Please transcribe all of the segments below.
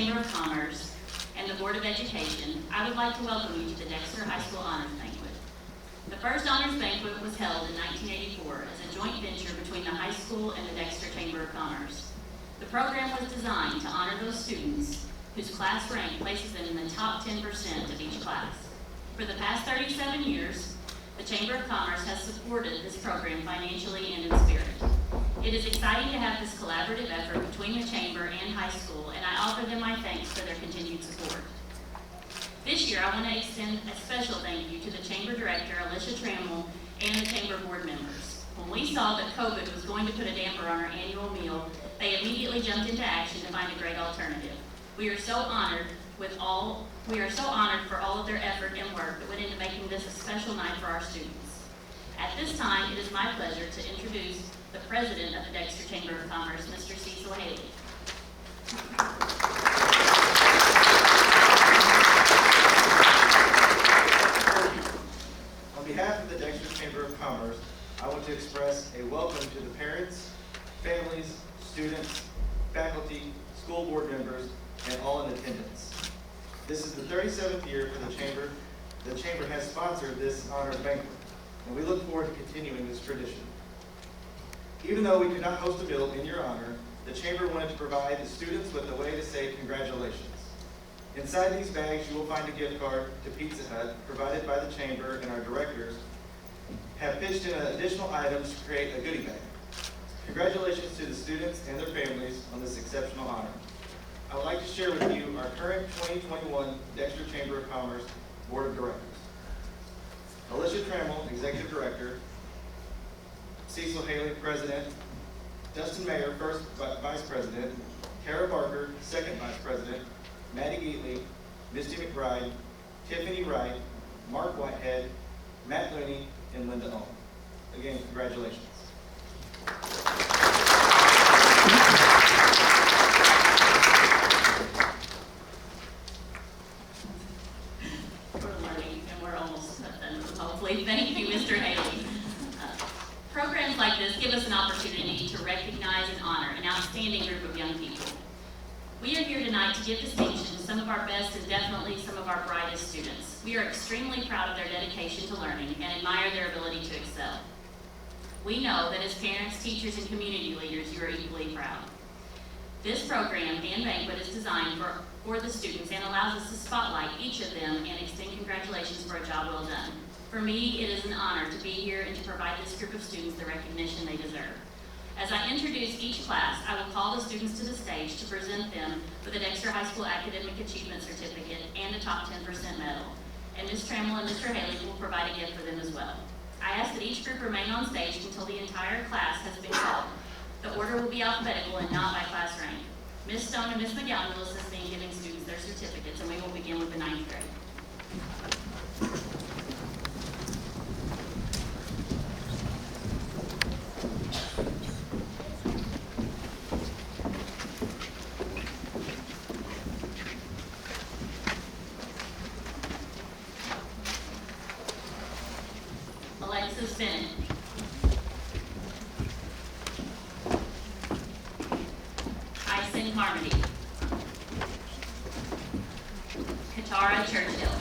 Chamber of Commerce and the Board of Education, I would like to welcome you to the Dexter High School Honors Banquet. The first Honors Banquet was held in 1984 as a joint venture between the high school and the Dexter Chamber of Commerce. The program was designed to honor those students whose class rank places them in the top 10% of each class. For the past 37 years, the Chamber of Commerce has supported this program financially and in spirit. It is exciting to have this collaborative effort between the Chamber and high school, and I offer them my thanks for their continued support. This year, I want to extend a special thank you to the Chamber Director, Alicia Trammell, and the Chamber Board members. When we saw that COVID was going to put a damper on our annual meal, they immediately jumped into action to find a great alternative. We are so honored for all of their effort and work that went into making this a special night for our students. At this time, it is my pleasure to introduce the President of the Dexter Chamber of Commerce, Mr. Cecil Haley. On behalf of the Dexter Chamber of Commerce, I want to express a welcome to the parents, families, students, faculty, school board members, and all in attendance. This is the 37th year for the Chamber. The Chamber has sponsored this honors banquet, and we look forward to continuing this tradition. Even though we could not host a meal in your honor, the Chamber wanted to provide the students with a way to say congratulations. Inside these bags, you will find a gift card to Pizza Hut provided by the Chamber, and our directors have pitched in additional items to create a goodie bag. Congratulations to the students and their families on this exceptional honor. I would like to share with you our current 2021 Dexter Chamber of Commerce Board of Directors. Alicia Trammell, Executive Director. Cecil Haley, President. Dustin Mayer, First Vice President. Kara Barker, Second Vice President. Maddie Geatley, Misty McBride, Tiffany Wright, Mark Whitehead, Matt Looney, and Linda Owen. Again, congratulations. We're learning, and we're almost done, hopefully. Thank you, Mr. Haley. Programs like this give us an opportunity to recognize and honor an outstanding group of young people. We are here tonight to give distinction to some of our best and definitely some of our brightest students. We are extremely proud of their dedication to learning and admire their ability to excel. We know that as parents, teachers, and community leaders, you are equally proud. This program and banquet is designed for the students and allows us to spotlight each of them and extend congratulations for a job well done. For me, it is an honor to be here and to provide this group of students the recognition they deserve. As I introduce each class, I will call the students to the stage to present them with a Dexter High School Academic Achievement Certificate and a Top 10% medal. And Ms. Trammell and Mr. Haley will provide a gift for them as well. I ask that each group remain on stage until the entire class has been called. The order will be alphabetical and not by class rank. Ms. Stone and Ms. McGowan will assist in giving students their certificates, and we will begin with the 9th grade. Bennett. Ison Carmody. Katara Churchill.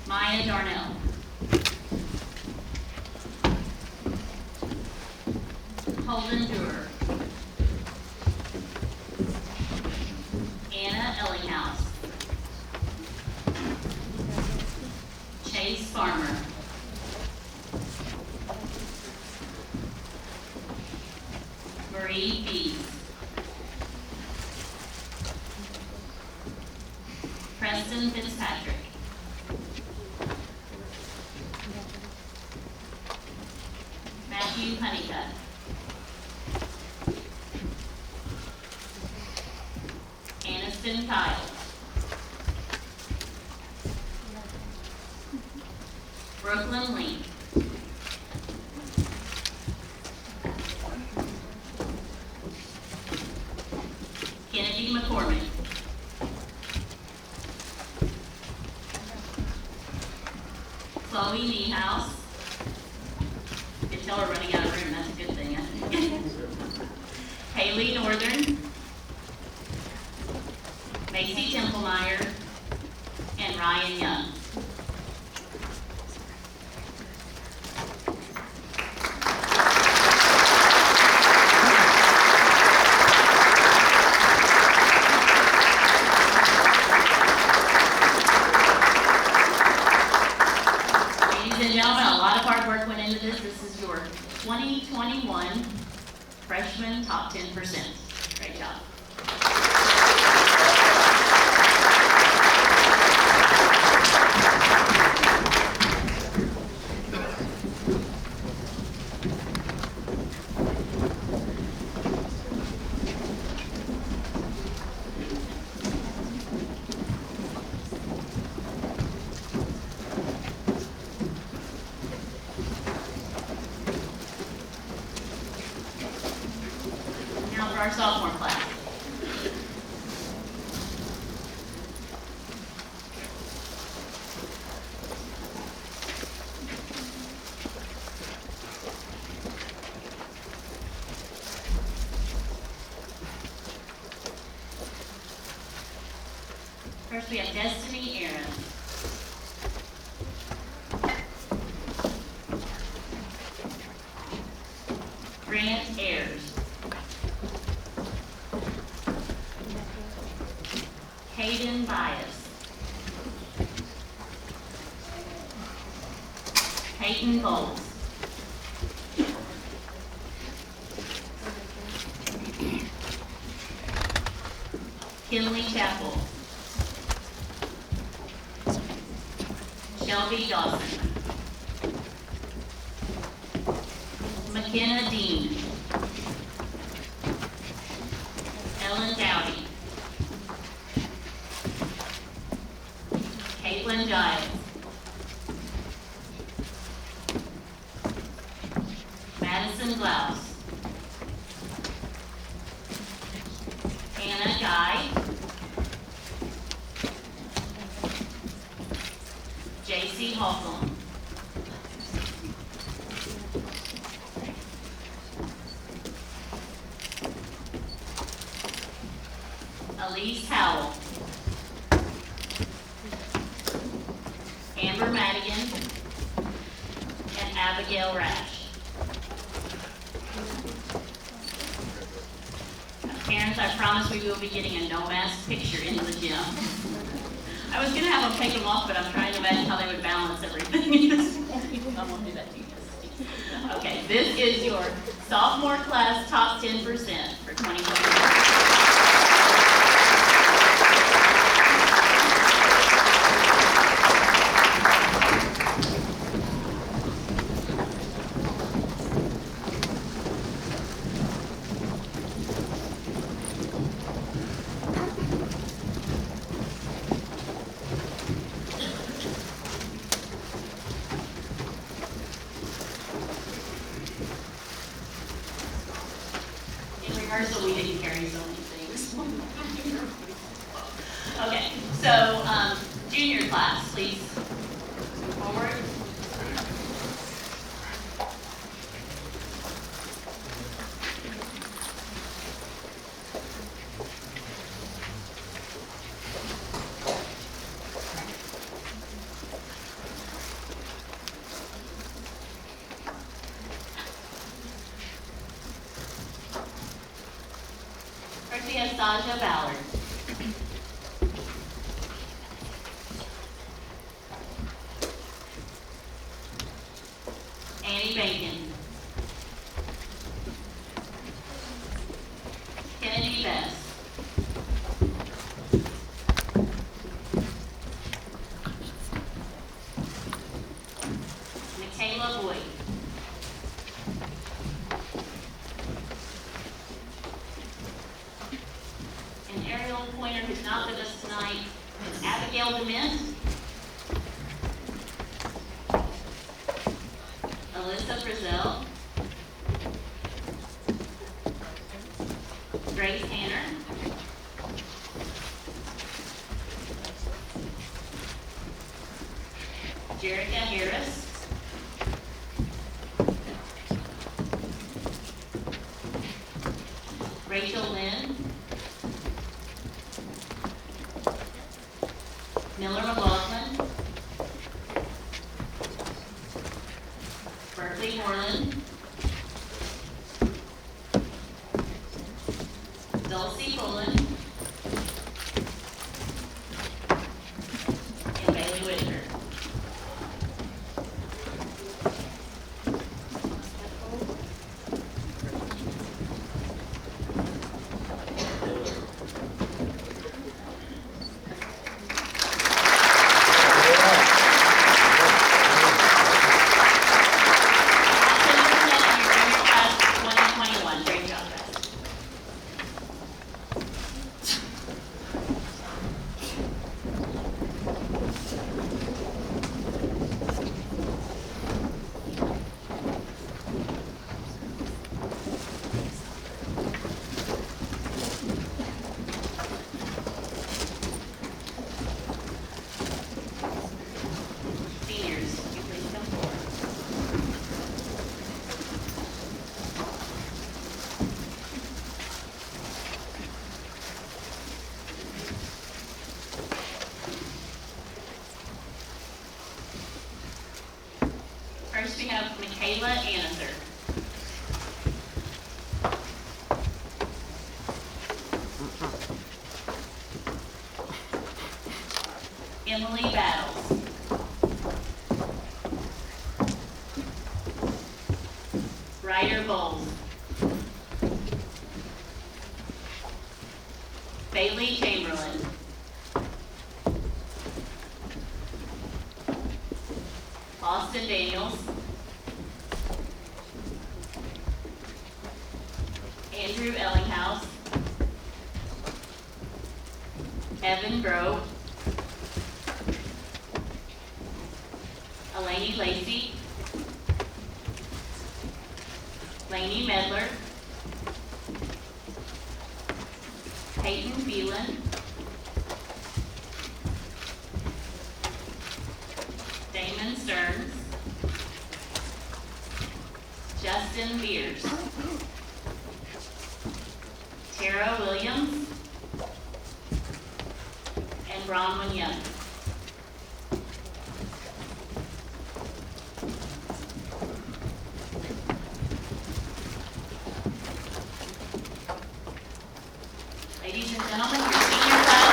Maya Darnell. Holden Durer. Ellinghouse. Chase Farmer. Marie Bees. Preston Fitzpatrick. Matthew Honeycutt. Aniston Kyle. Brooklyn Link. Kennedy McCormick. Chloe Niehaus. tell we're running out of room, that's a good thing, I think. Haley Northern, Macy Templemeyer, and Ryan Young. Ladies and gentlemen, a lot of hard work went into this. This is your 2021 freshman top 10%. Great job. Now for our sophomore class. First we have Destiny Aaron. Grant Ayers. Hayden Bias. Peyton Bowles. Kinley Chapel. Shelby Dawson. McKenna Dean. Ellen Dowdy. Caitlin Giles. Madison Blouse. Hannah Guy. JC Hawthorne. Elise Howell. Amber Madigan. And Abigail Rash. Parents, I promise we will be getting a no mask picture in the gym. I was gonna have them take them off, but I'm trying to imagine how they would balance everything this morning. I won't do that to you. Okay, this is your sophomore class top 10% for 2021. Rehearsal, we didn't carry so many things. Okay, so junior class, please move forward. First we have Saja Ballard. Annie Bacon. Kennedy Best. Michaela Boyd. An aerial pointer who's not with us tonight is Abigail Dement. Alyssa Frizzell. Grace Hanner. Jerica Harris. Rachel Lynn, Miller McLaughlin, Berkeley Moreland, Dulcie Pullen, and Bailey Whitaker. First we have Michaela Anather. Emily Battles. Ryder Bowles. Bailey Chamberlain. Austin Daniels. Andrew Ellinghouse. Evan Grove. Elaney Lacey. Lainey Medler. Peyton Phelan. Damon Stearns. Justin Beers. Tara Williams. And Bronwyn Young. Ladies and gentlemen, your senior class.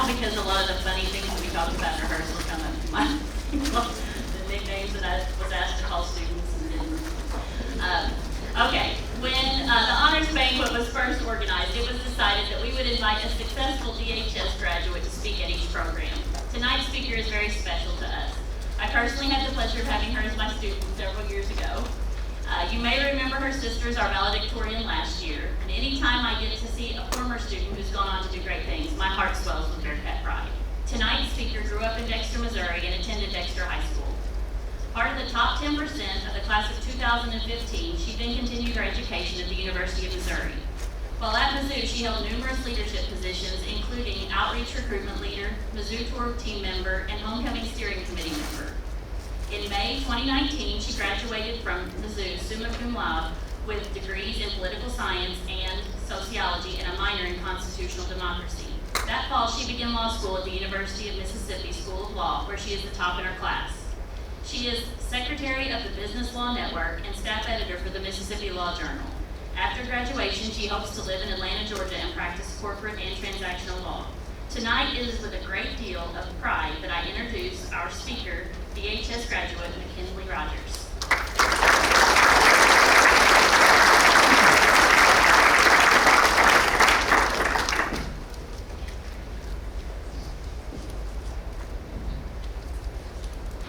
Because a lot of the funny things that we talked about in rehearsal come up to mind. The nicknames that I was asked to call students and didn't. Okay, when the Honors Banquet was first organized, it was decided that we would invite a successful DHS graduate to speak at each program. Tonight's speaker is very special to us. I personally had the pleasure of having her as my student several years ago. You may remember her sisters, our valedictorian last year, and anytime I get to see a former student who's gone on to do great things, my heart swells with Bearcat pride. Tonight's speaker grew up in Dexter, Missouri, and attended Dexter High School. Part of the top 10% of the class of 2015, she then continued her education at the University of Missouri. While at Mizzou, she held numerous leadership positions, including outreach recruitment leader, Mizzou Tour team member, and homecoming steering committee member. In May 2019, she graduated from Mizzou summa cum laude with degrees in political science and sociology and a minor in constitutional democracy. That fall, she began law school at the University of Mississippi School of Law, where she is the top in her class. She is secretary of the Business Law Network and staff editor for the Mississippi Law Journal. After graduation, she hopes to live in Atlanta, Georgia, and practice corporate and transactional law. Tonight, it is with a great deal of pride that I introduce our speaker, DHS graduate Mckinley Rogers.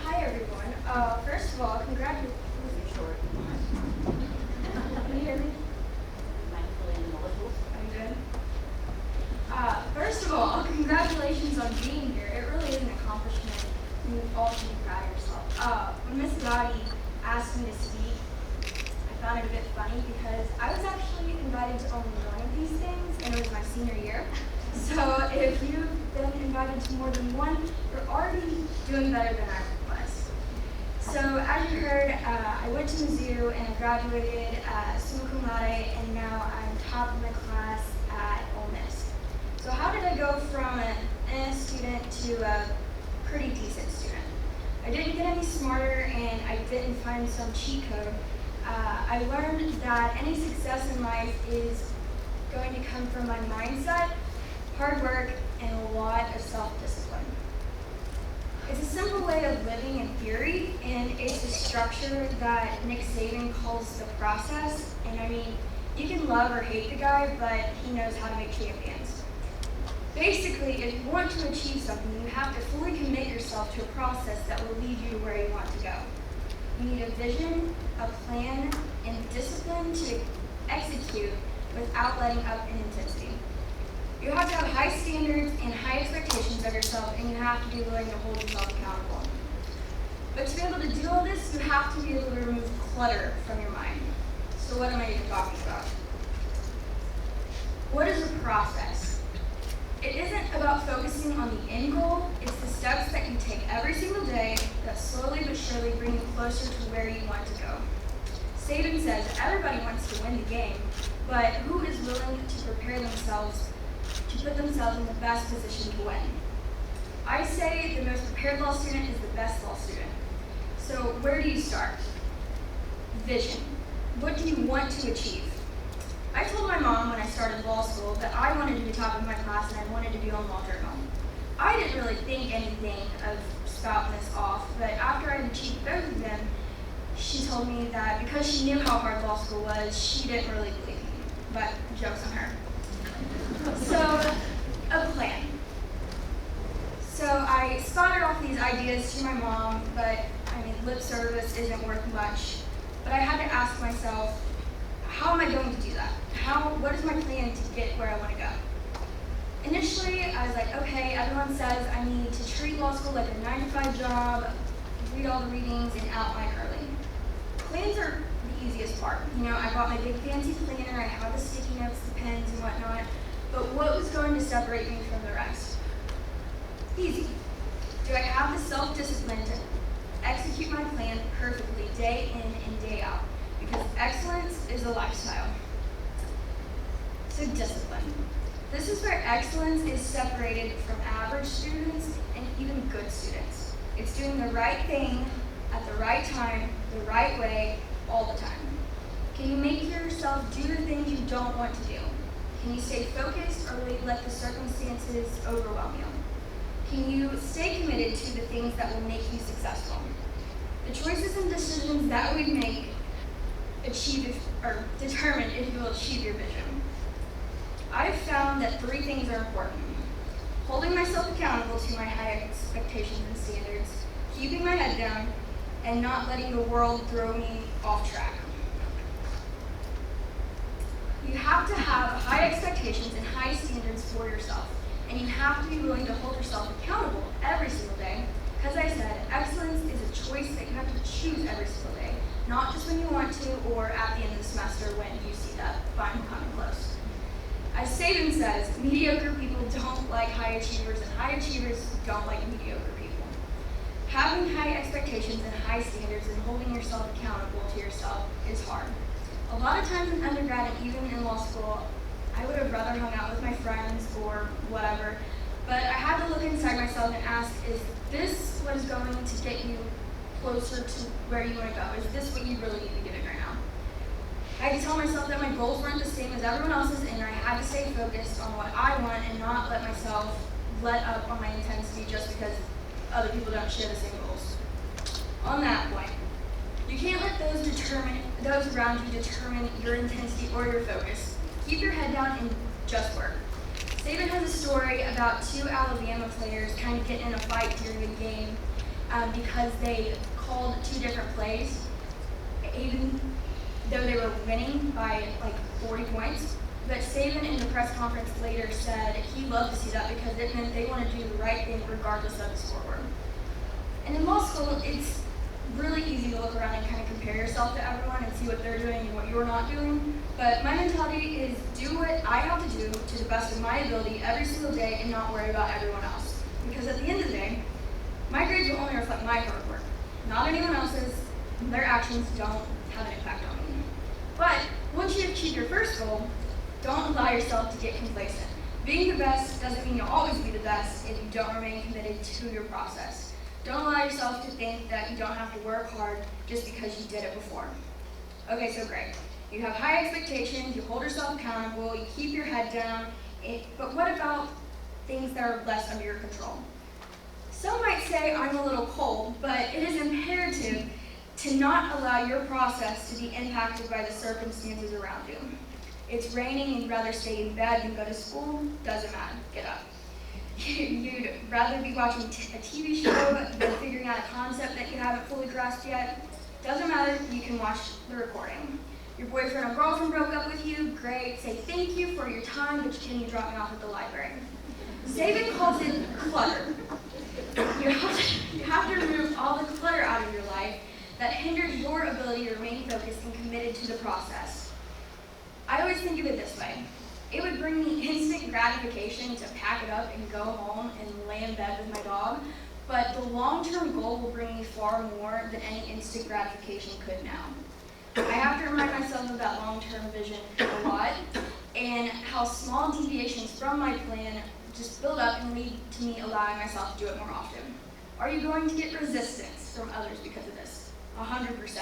Hi everyone. of all, congratulations. Short. Can you hear me? Are you good? First of all, congratulations on being here. It really is an accomplishment. You all should be proud of yourself. When Miss Dottie asked me to speak, I found it a bit funny because I was actually invited to only one of these things, and it was my senior year. So if you've been invited to more than one, you're already doing better than I was. So as you heard, I went to Mizzou and I graduated summa cum laude, and now I'm top of my class at Ole Miss. So how did I go from an A student to a pretty decent student? I didn't get any smarter and I didn't find some cheat code. I learned that any success in life is going to come from my mindset, hard work, and a lot of self-discipline. It's a simple way of living in theory, and it's a structure that Nick Saban calls the process. And I mean, you can love or hate the guy, but he knows how to make champions. Basically, if you want to achieve something, you have to fully commit yourself to a process that will lead you to where you want to go. You need a vision, a plan, and discipline to execute without letting up in intensity. You have to have high standards and high expectations of yourself, and you have to be willing to hold yourself accountable. But to be able to do all this, you have to be able to remove clutter from your mind. So what am I even talking about? What is a process? It isn't about focusing on the end goal, it's the steps that you take every single day that slowly but surely bring you closer to where you want to go. Saban says everybody wants to win the game, but who is willing to prepare themselves to put themselves in the best position to win? I say the most prepared law student is the best law student. So where do you start? Vision. What do you want to achieve? I told my mom when I started law school that I wanted to be top of my class and I wanted to be on law journal. I didn't really think anything of spouting this off, but after I achieved both of them, she told me that because she knew how hard law school was, she didn't really believe me. But joke's on her. So, a plan. So I spouted off these ideas to my mom, but I mean, lip service isn't worth much. But I had to ask myself, how am I going to do that? What is my plan to get where I want to go? Initially, I was like, okay, everyone says I need to treat law school like a 9-to-5 job, read all the readings, and outline early. Plans are the easiest part. You know, I bought my big fancy planner, I have the sticky notes, the pens, and whatnot. But what was going to separate me from the rest? Easy. Do I have the self-discipline to execute my plan perfectly day in and day out? Because excellence is a lifestyle. So discipline. This is where excellence is separated from average students and even good students. It's doing the right thing at the right time, the right way, all the time. Can you make yourself do the things you don't want to do? Can you stay focused or will you let the circumstances overwhelm you? Can you stay committed to the things that will make you successful? The choices and decisions that we make determine if you will achieve your vision. I've found that 3 things are important: holding myself accountable to my high expectations and standards, keeping my head down, and not letting the world throw me off track. You have to have high expectations and high standards for yourself, and you have to be willing to hold yourself accountable every single day. As I said, excellence is a choice that you have to choose every single day, not just when you want to or at the end of the semester when you see that final coming close. As Saban says, mediocre people don't like high achievers, and high achievers don't like mediocre people. Having high expectations and high standards and holding yourself accountable to yourself is hard. A lot of times in undergrad and even in law school, I would have rather hung out with my friends or whatever, but I had to look inside myself and ask, is this what is going to get you closer to where you want to go? Is this what you really need to be doing right now? I had to tell myself that my goals weren't the same as everyone else's, and I had to stay focused on what I want and not let myself let up on my intensity just because other people don't share the same goals. On that point, you can't let those around you determine your intensity or your focus. Keep your head down and just work. Saban has a story about 2 Alabama players kind of getting in a fight during a game because they called 2 different plays, even though they were winning by like 40 points. But Saban in the press conference later said he loved to see that because it meant they want to do the right thing regardless of the scoreboard. And in law school, it's really easy to look around and kind of compare yourself to everyone and see what they're doing and what you're not doing. But my mentality is do what I have to do to the best of my ability every single day and not worry about everyone else. Because at the end of the day, my grades will only reflect my hard work, not anyone else's. Their actions don't have an impact on me. But once you achieve your first goal, don't allow yourself to get complacent. Being the best doesn't mean you'll always be the best if you don't remain committed to your process. Don't allow yourself to think that you don't have to work hard just because you did it before. Okay, so great. You have high expectations, you hold yourself accountable, you keep your head down, but what about things that are less under your control? Some might say I'm a little cold, but it is imperative to not allow your process to be impacted by the circumstances around you. It's raining and you'd rather stay in bed than go to school, doesn't matter, get up. You'd rather be watching a TV show than figuring out a concept that you haven't fully grasped yet, doesn't matter, you can watch the recording. Your boyfriend or girlfriend broke up with you, great, say thank you for your time, but can you drop me off at the library? Saban calls it clutter. You have to remove all the clutter out of your life that hinders your ability to remain focused and committed to the process. I always think of it this way. It would bring me instant gratification to pack it up and go home and lay in bed with my dog, but the long-term goal will bring me far more than any instant gratification could now. I have to remind myself of that long-term vision a lot and how small deviations from my plan just build up and lead to me allowing myself to do it more often. Are you going to get resistance from others because of this? 100%.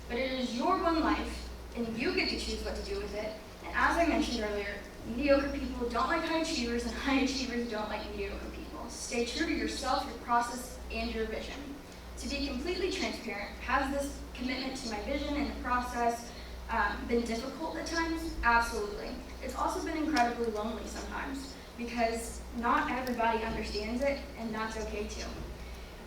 But it is your one life, and you get to choose what to do with it. And as I mentioned earlier, mediocre people don't like high achievers, and high achievers don't like mediocre people. Stay true to yourself, your process, and your vision. To be completely transparent, has this commitment to my vision and the process been difficult at times? Absolutely. It's also been incredibly lonely sometimes because not everybody understands it, and that's okay too.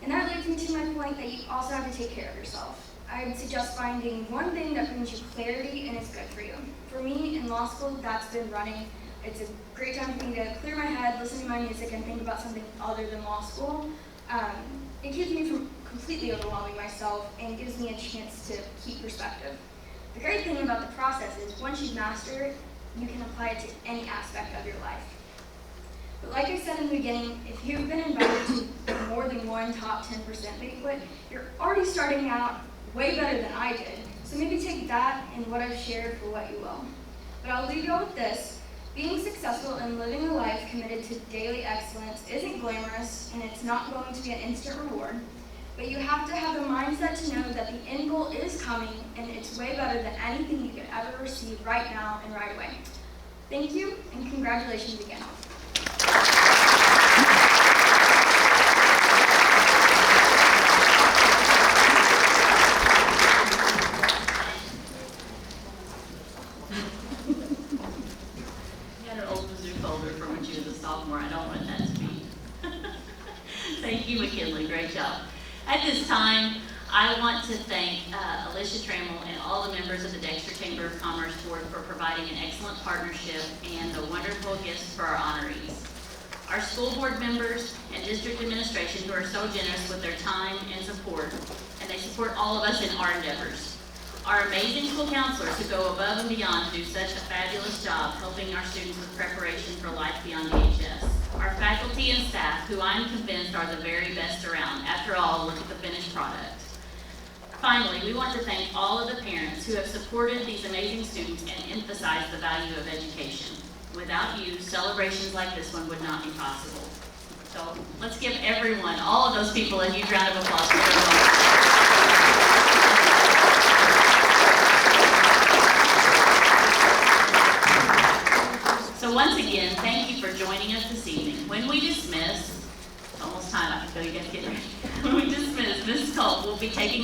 And that leads me to my point that you also have to take care of yourself. I would suggest finding one thing that brings you clarity and is good for you. For me, in law school, that's been running. It's a great time for me to clear my head, listen to my music, and think about something other than law school. It keeps me from completely overwhelming myself and gives me a chance to keep perspective. The great thing about the process is once you've mastered it, you can apply it to any aspect of your life. But like I said in the beginning, if you've been invited to more than one top 10% banquet, you're already starting out way better than I did. So maybe take that and what I've shared for what you will. But I'll leave you all with this. Being successful and living a life committed to daily excellence isn't glamorous, and it's not going to be an instant reward. But you have to have the mindset to know that the end goal is coming, and it's way better than anything you could ever receive right now and right away. Thank you, and congratulations again. Sophomore. I don't want that to be. Thank you, Mckinley. Great job. At this time, I want to thank Alicia Trammell and all the members of the Dexter Chamber of Commerce Board for providing an excellent partnership and the wonderful gifts for our honorees. Our school board members and district administration who are so generous with their time and support, and they support all of us in our endeavors. Our amazing school counselors who go above and beyond to do such a fabulous job helping our students with preparation for life beyond DHS. Our faculty and staff, who I'm convinced are the very best around. After all, look at the finished product. Finally, we want to thank all of the parents who have supported these amazing students and emphasized the value of education. Without you, celebrations like this one would not be possible. So let's give everyone, all of those people, a huge round of applause for their work. So once again, thank you for joining us this evening. When we dismiss, it's almost time, I can feel you guys getting ready. When we dismiss, Mrs. Colt will be taking